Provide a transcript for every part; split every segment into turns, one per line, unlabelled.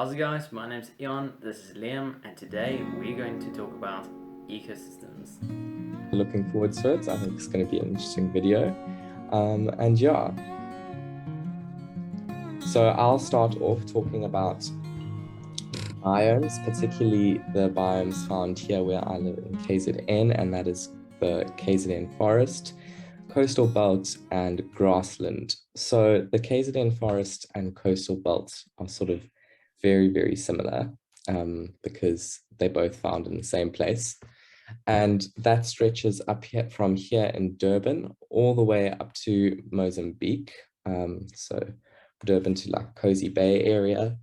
How's it guys? My name's Ion, this is Liam, and today we're going to talk about ecosystems.
Looking forward to it. I think it's going to be an interesting video. And yeah, so I'll start off talking about biomes, particularly the biomes found here where I live in KZN, and that is the KZN forest, coastal belt, and grassland. So the KZN forest and coastal belt are sort of very, very similar because they're both found in the same place. And that stretches up here from here in Durban all the way up to Mozambique. So Durban to like Cozy Bay area.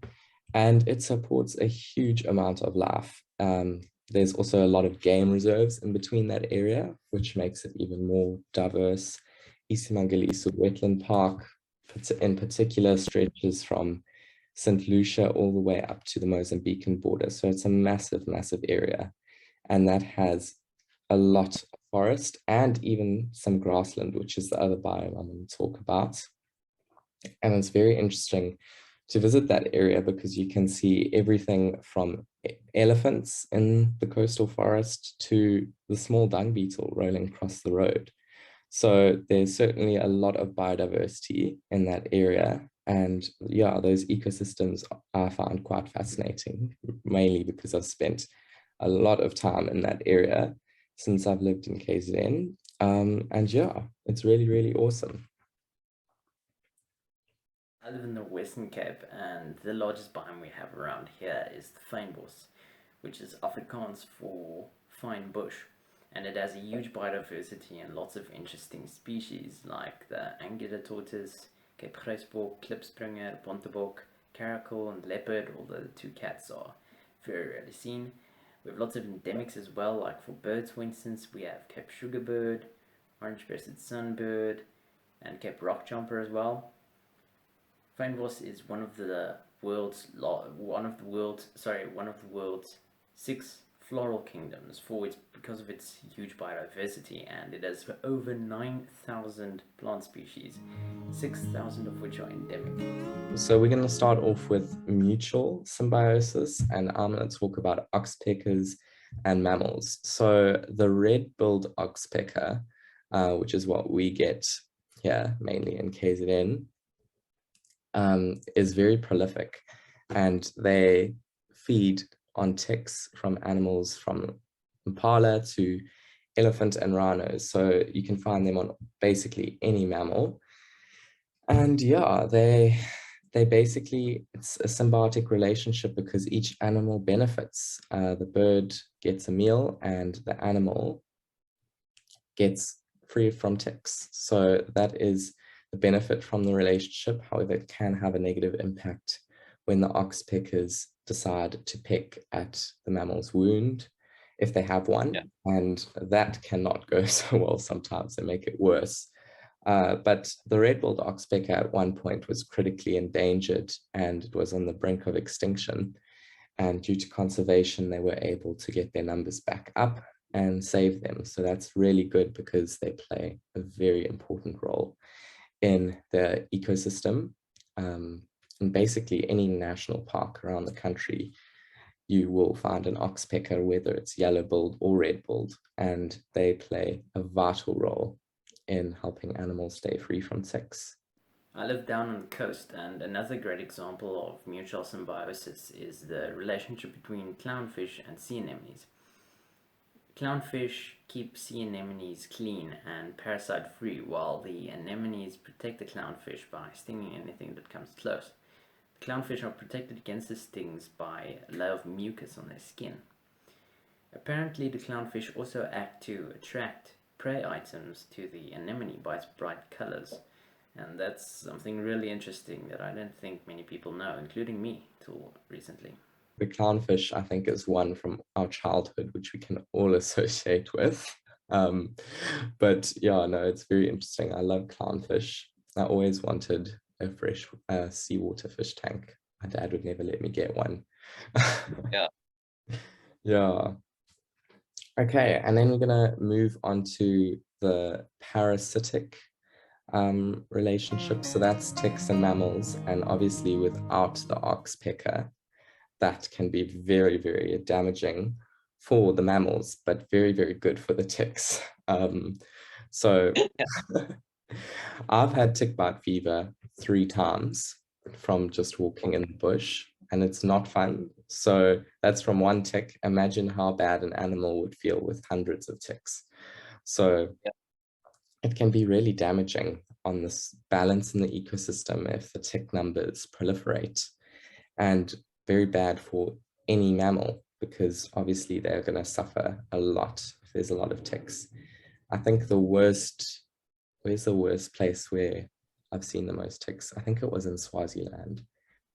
And it supports a huge amount of life. There's also a lot of game reserves in between that area, which makes it even more diverse. Isimangaliso Wetland Park, in particular, stretches from St. Lucia all the way up to the Mozambican border. So it's a massive, massive area. And that has a lot of forest and even some grassland, which is the other biome I'm going to talk about. And it's very interesting to visit that area because you can see everything from elephants in the coastal forest to the small dung beetle rolling across the road. So there's certainly a lot of biodiversity in that area. And yeah, those ecosystems I found quite fascinating, mainly because I've spent a lot of time in that area since I've lived in KZN. And yeah, it's really, really awesome.
I live in the Western Cape, and the largest biome we have around here is the fynbos, which is Afrikaans for fine bush. And it has a huge biodiversity and lots of interesting species like the Angular tortoise, Cape Grijsbok, klipspringer, bontebok, caracal, and leopard, although the two cats are very rarely seen. We have lots of endemics as well, like for birds, for instance, we have Cape Sugarbird, Orange-breasted sunbird, and Cape Rock Jumper as well. Fynbos is one of the world's six floral kingdoms because of its huge biodiversity, and it has over 9,000 plant species, 6,000 of which are endemic.
So we're going to start off with mutual symbiosis, and I'm going to talk about oxpeckers and mammals. So the red-billed oxpecker, which is what we get here mainly in KZN, is very prolific, and they feed on ticks from animals from impala to elephant and rhinos. So you can find them on basically any mammal. And yeah, they basically, it's a symbiotic relationship because each animal benefits. The bird gets a meal and the animal gets free from ticks. So that is the benefit from the relationship. However, it can have a negative impact when the oxpeckers decide to pick at the mammal's wound if they have one. Yeah. And that cannot go so well sometimes and make it worse. But the red-billed oxpecker at one point was critically endangered and it was on the brink of extinction. And due to conservation, they were able to get their numbers back up and save them. So that's really good because they play a very important role in the ecosystem. In basically any national park around the country, you will find an oxpecker, whether it's yellow-billed or red-billed, and they play a vital role in helping animals stay free from ticks.
I live down on the coast, and another great example of mutual symbiosis is the relationship between clownfish and sea anemones. Clownfish keep sea anemones clean and parasite free, while the anemones protect the clownfish by stinging anything that comes close. The clownfish are protected against the stings by a layer of mucus on their skin. Apparently, the clownfish also act to attract prey items to the anemone by its bright colors, and that's something really interesting that I don't think many people know, including me, till recently.
The clownfish, I think, is one from our childhood, which we can all associate with. But yeah, no, it's very interesting. I love clownfish. I always wanted a fresh seawater fish tank. My dad would never let me get one. Yeah. Yeah. Okay, and then we're gonna move on to the parasitic relationship. So that's ticks and mammals, and obviously without the oxpecker, that can be very, very damaging for the mammals, but very, very good for the ticks. So I've had tick bite fever 3 times from just walking in the bush, and it's not fun. So that's from one tick. Imagine how bad an animal would feel with hundreds of ticks. So it can be really damaging on this balance in the ecosystem if the tick numbers proliferate, and very bad for any mammal because obviously they're going to suffer a lot if there's a lot of ticks. I think where's the worst place where I've seen the most ticks? I think it was in Swaziland,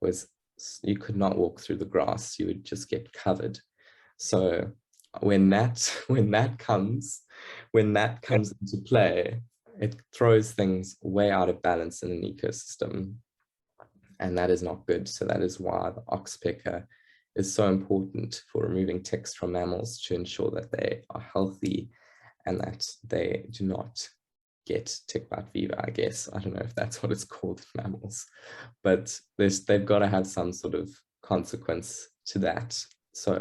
was you could not walk through the grass, you would just get covered. So when that comes into play, it throws things way out of balance in an ecosystem, and that is not good. So that is why the oxpecker is so important for removing ticks from mammals, to ensure that they are healthy and that they do not get tick bite fever, I guess. I don't know if that's what it's called in mammals, but they've got to have some sort of consequence to that. So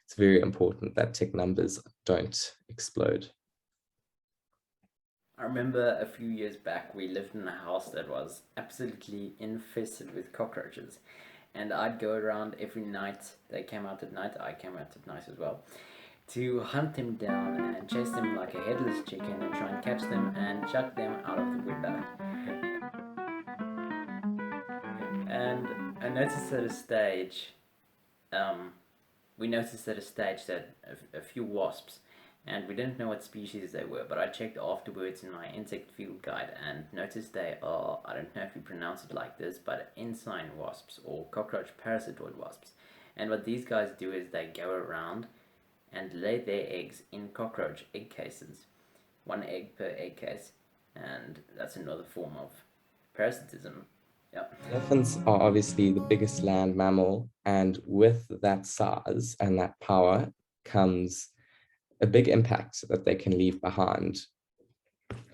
it's very important that tick numbers don't explode.
I remember a few years back we lived in a house that was absolutely infested with cockroaches. And I'd go around every night. They came out at night, I came out at night as well, to hunt them down and chase them like a headless chicken and try and catch them and chuck them out of the window. And I noticed at a stage, um, we noticed at a stage that a few wasps, and we didn't know what species they were, but I checked afterwards in my insect field guide and noticed they are, I don't know if you pronounce it like this, but ensign wasps or cockroach parasitoid wasps. And what these guys do is they go around and lay their eggs in cockroach egg cases, 1 egg per egg case, and that's another form of parasitism. Yep.
Elephants are obviously the biggest land mammal, and with that size and that power comes a big impact that they can leave behind,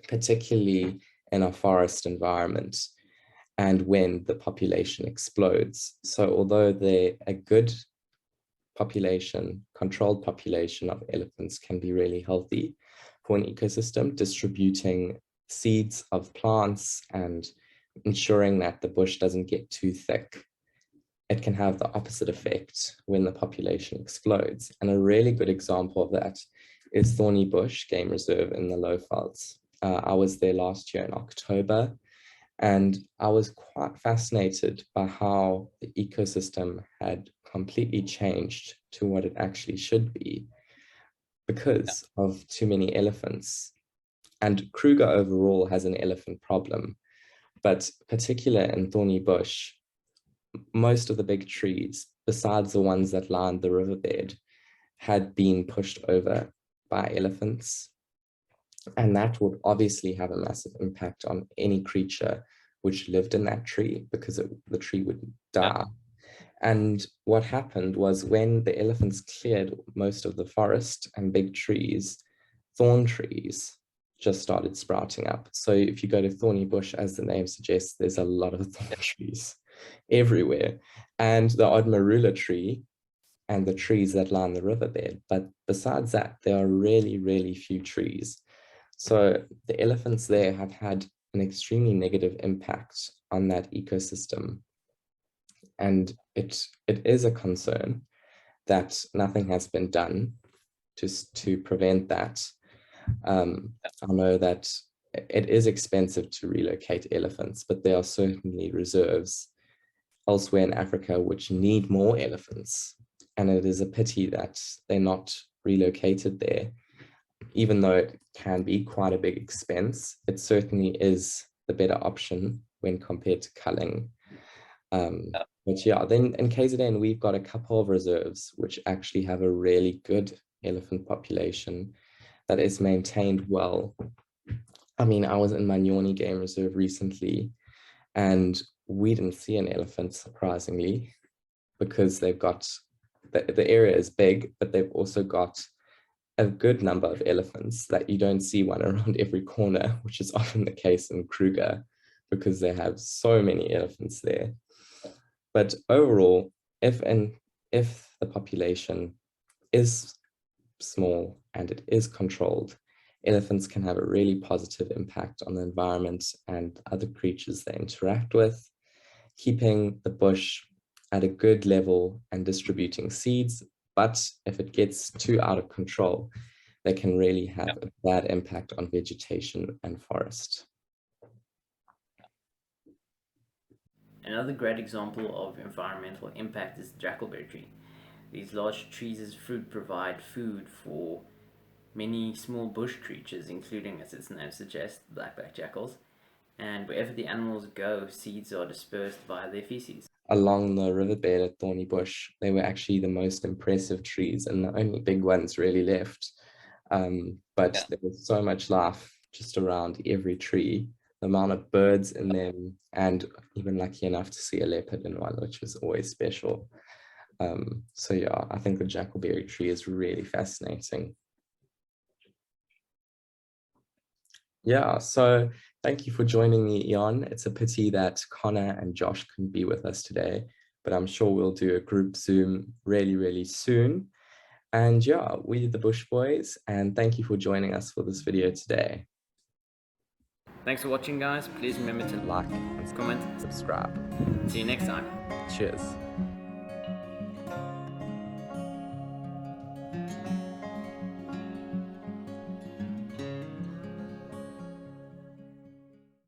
particularly in a forest environment and when the population explodes. So although they're a good population, controlled population of elephants can be really healthy for an ecosystem, distributing seeds of plants and ensuring that the bush doesn't get too thick, it can have the opposite effect when the population explodes. And a really good example of that is Thorny Bush Game Reserve in the Lowvelds. I was there last year in October, and I was quite fascinated by how the ecosystem had completely changed to what it actually should be because of too many elephants. And Kruger overall has an elephant problem, but particular in Thorny Bush, most of the big trees, besides the ones that lined the riverbed, had been pushed over by elephants. And that would obviously have a massive impact on any creature which lived in that tree, because the tree would die. And what happened was, when the elephants cleared most of the forest and big trees, thorn trees just started sprouting up. So if you go to Thorny Bush, as the name suggests, there's a lot of thorn trees everywhere, and the odd marula tree and the trees that line the riverbed. But besides that, there are really, really few trees. So the elephants there have had an extremely negative impact on that ecosystem. And it is a concern that nothing has been done to prevent that. I know that it is expensive to relocate elephants, but there are certainly reserves elsewhere in Africa which need more elephants. And it is a pity that they're not relocated there. Even though it can be quite a big expense, it certainly is the better option when compared to culling. But yeah, then in KZN, we've got a couple of reserves which actually have a really good elephant population that is maintained well. I mean, I was in Manyoni Game Reserve recently, and we didn't see an elephant, surprisingly, because they've got, the area is big, but they've also got a good number of elephants that you don't see one around every corner, which is often the case in Kruger because they have so many elephants there. But overall, if the population is small and it is controlled, elephants can have a really positive impact on the environment and other creatures they interact with, keeping the bush at a good level and distributing seeds. But if it gets too out of control, they can really have a bad impact on vegetation and forest.
Another great example of environmental impact is the jackalberry tree. These large trees' fruit provide food for many small bush creatures, including, as its name suggests, blackback jackals. And wherever the animals go, seeds are dispersed via their feces.
Along the riverbed at Thorny Bush, they were actually the most impressive trees and the only big ones really left. But there was so much life just around every tree, the amount of birds in them, and even lucky enough to see a leopard in one, which was always special. So yeah, I think the jackalberry tree is really fascinating. Yeah, so thank you for joining me, Ian. It's a pity that Connor and Josh couldn't be with us today, but I'm sure we'll do a group Zoom really, really soon. And yeah, we the Bush Boys, and thank you for joining us for this video today.
Thanks for watching, guys. Please remember to
Like and
comment.
subscribe.
See you next time.
Cheers.